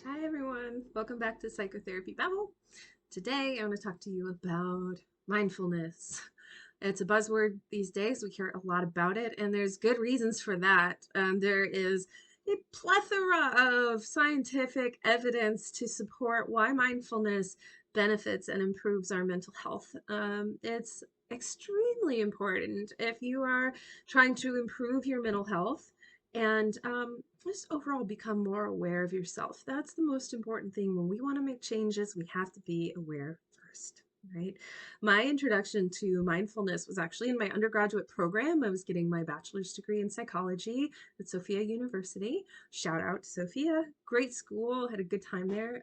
Hi everyone, welcome back to Psychotherapy Babble. Today I want to talk to you about mindfulness. It's a buzzword these days. We hear a lot about it, and there's good reasons for that. There is a plethora of scientific evidence to support why mindfulness benefits and improves our mental health. It's extremely important if you are trying to improve your mental health and just overall become more aware of yourself. That's the most important thing. When we want to make changes, we have to be aware first, right? My introduction to mindfulness was actually in my undergraduate program. I was getting my bachelor's degree in psychology at Sophia University. Shout out to Sophia. Great school, had a good time there.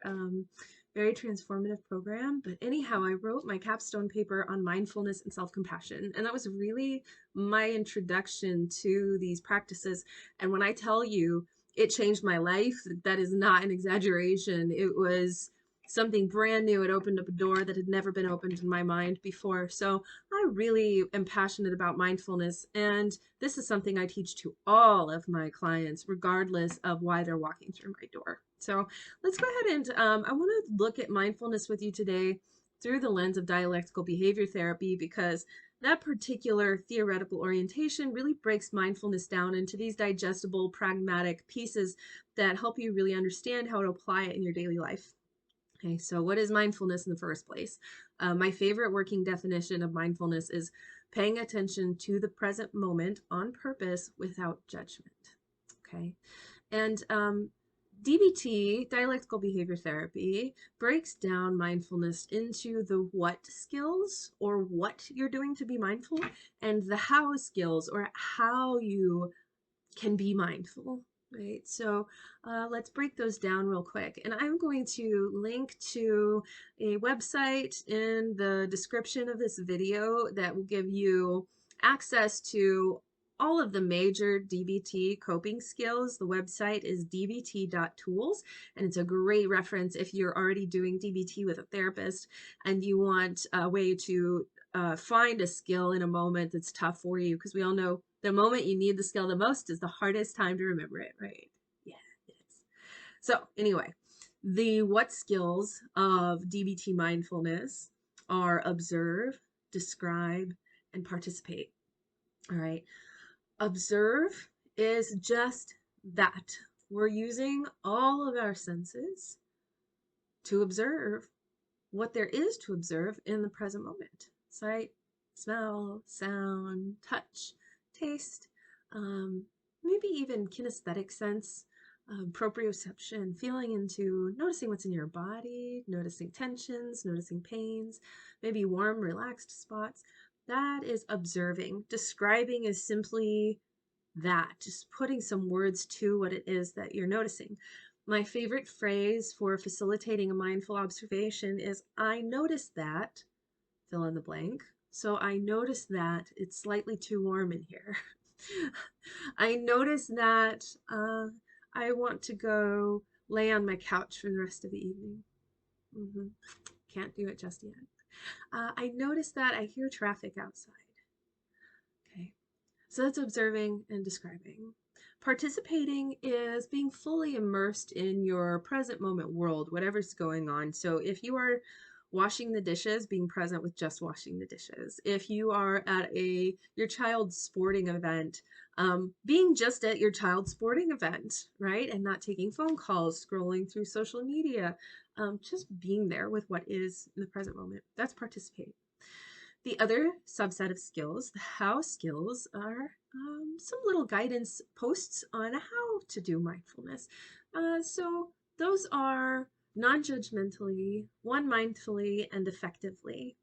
Very transformative program. But anyhow, I wrote my capstone paper on mindfulness and self-compassion. And that was really my introduction to these practices. And when I tell you it changed my life, that is not an exaggeration. It was something brand new. It opened up a door that had never been opened in my mind before. So I really am passionate about mindfulness. And this is something I teach to all of my clients, regardless of why they're walking through my door. So let's go ahead and I want to look at mindfulness with you today through the lens of dialectical behavior therapy, because that particular theoretical orientation really breaks mindfulness down into these digestible, pragmatic pieces that help you really understand how to apply it in your daily life. Okay, so what is mindfulness in the first place? My favorite working definition of mindfulness is paying attention to the present moment on purpose without judgment. Okay, and DBT, dialectical behavior therapy, breaks down mindfulness into the what skills, or what you're doing to be mindful, and the how skills, or how you can be mindful, right? So let's break those down real quick. And I'm going to link to a website in the description of this video that will give you access to all of the major DBT coping skills. The website is dbt.tools, and it's a great reference if you're already doing DBT with a therapist and you want a way to find a skill in a moment that's tough for you, because we all know the moment you need the skill the most is the hardest time to remember it, right? Yeah, it is. So anyway, the what skills of DBT mindfulness are observe, describe, and participate. All right. Observe is just that. We're using all of our senses to observe what there is to observe in the present moment. Sight, smell, sound, touch, taste, maybe even kinesthetic sense, proprioception, feeling into noticing what's in your body, noticing tensions, noticing pains, maybe warm, relaxed spots. That is observing. Describing is simply that, just putting some words to what it is that you're noticing. My favorite phrase for facilitating a mindful observation is, I noticed that, fill in the blank. So I noticed that it's slightly too warm in here. I noticed that I want to go lay on my couch for the rest of the evening. Mm-hmm. Can't do it just yet. I noticed that I hear traffic outside. Okay. So that's observing and describing. Participating is being fully immersed in your present moment world, whatever's going on. So if you are washing the dishes, being present with just washing the dishes. If you are at your child's sporting event, being just at your child's sporting event, right? And not taking phone calls, scrolling through social media, just being there with what is in the present moment. That's participate. The other subset of skills, the how skills, are some little guidance posts on how to do mindfulness. So those are non-judgmentally, one mindfully, and effectively.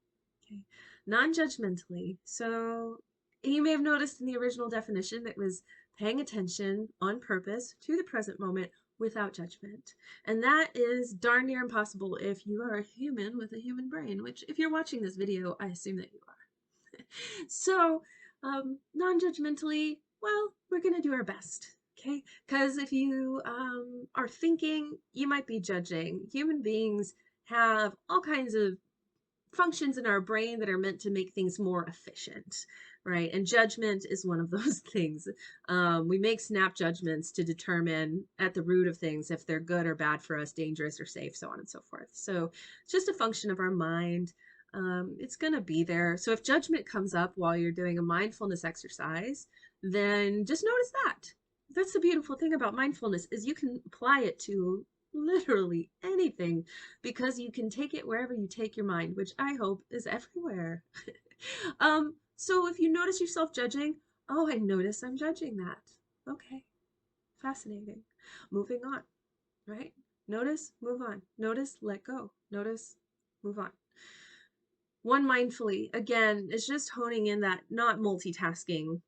Okay, non-judgmentally. So you may have noticed in the original definition it was paying attention on purpose to the present moment without judgment. And that is darn near impossible if you are a human with a human brain, which, if you're watching this video, I assume that you are. So, non-judgmentally, well, we're going to do our best. Okay, because if you are thinking, you might be judging. Human beings have all kinds of functions in our brain that are meant to make things more efficient, right? And judgment is one of those things. We make snap judgments to determine at the root of things if they're good or bad for us, dangerous or safe, so on and so forth. So it's just a function of our mind. It's going to be there. So if judgment comes up while you're doing a mindfulness exercise, then just notice that. That's the beautiful thing about mindfulness is you can apply it to literally anything because you can take it wherever you take your mind, which I hope is everywhere. So if you notice yourself judging, oh, I notice I'm judging that. Okay, fascinating. Moving on, right? Notice, move on. Notice, let go. Notice, move on. One mindfully, again, is just honing in that not multitasking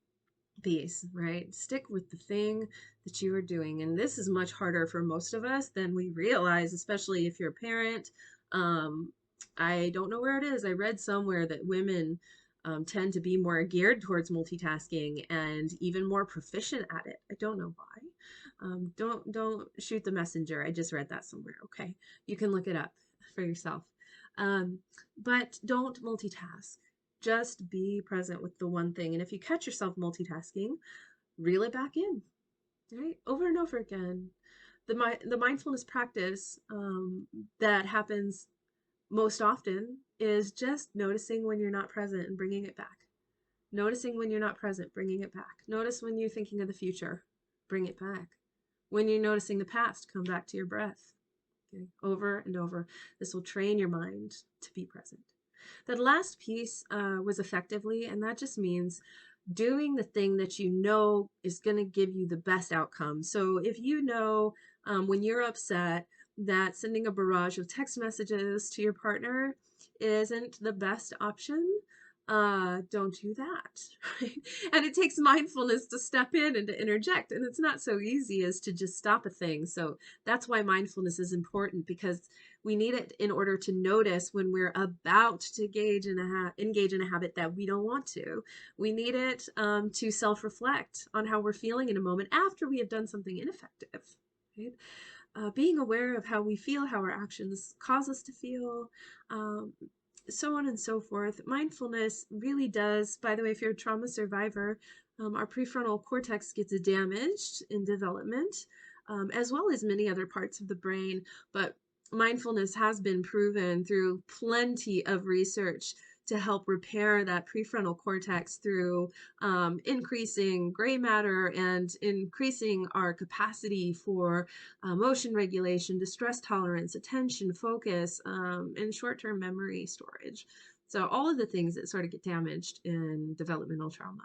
piece, right? Stick with the thing that you are doing. And this is much harder for most of us than we realize, especially if you're a parent. Um, I don't know where it is. I read somewhere that women tend to be more geared towards multitasking and even more proficient at it. I don't know why. Don't shoot the messenger. I just read that somewhere. Okay, you can look it up for yourself. But don't multitask. Just be present with the one thing. And if you catch yourself multitasking, reel it back in, right? Over and over again. The mindfulness practice that happens most often is just noticing when you're not present and bringing it back. Noticing when you're not present, bringing it back. Notice when you're thinking of the future, bring it back. When you're noticing the past, come back to your breath. Okay? Over and over. This will train your mind to be present. That last piece was effectively, and that just means doing the thing that you know is going to give you the best outcome. So if you know when you're upset that sending a barrage of text messages to your partner isn't the best option, don't do that. Right? And it takes mindfulness to step in and to interject. And it's not so easy as to just stop a thing. So that's why mindfulness is important, because we need it in order to notice when we're about to engage in a habit that we don't want to. We need it to self-reflect on how we're feeling in a moment after we have done something ineffective. Right? Being aware of how we feel, how our actions cause us to feel, so on and so forth. Mindfulness really does, by the way, if you're a trauma survivor, our prefrontal cortex gets damaged in development, as well as many other parts of the brain. But mindfulness has been proven through plenty of research to help repair that prefrontal cortex through increasing gray matter and increasing our capacity for motion regulation, distress tolerance, attention, focus, and short-term memory storage. So all of the things that sort of get damaged in developmental trauma.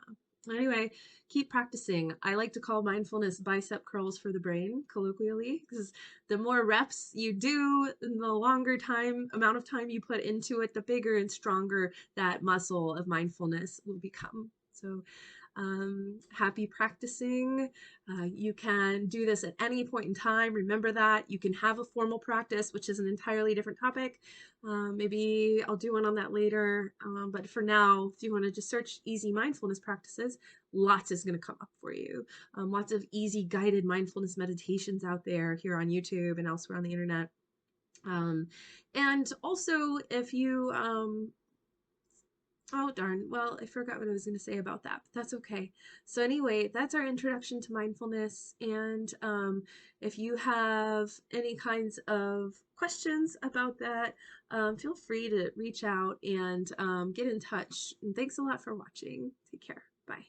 Anyway, keep practicing. I like to call mindfulness bicep curls for the brain, colloquially, because the more reps you do, and the longer amount of time you put into it, the bigger and stronger that muscle of mindfulness will become. So happy practicing. You can do this at any point in time. Remember that. You can have a formal practice, which is an entirely different topic. Maybe I'll do one on that later. But for now, if you want to just search easy mindfulness practices, lots is going to come up for you. Lots of easy guided mindfulness meditations out there here on YouTube and elsewhere on the internet. And also, if you oh, darn. Well, I forgot what I was going to say about that, but that's okay. So anyway, that's our introduction to mindfulness. And if you have any kinds of questions about that, feel free to reach out and get in touch. And thanks a lot for watching. Take care. Bye.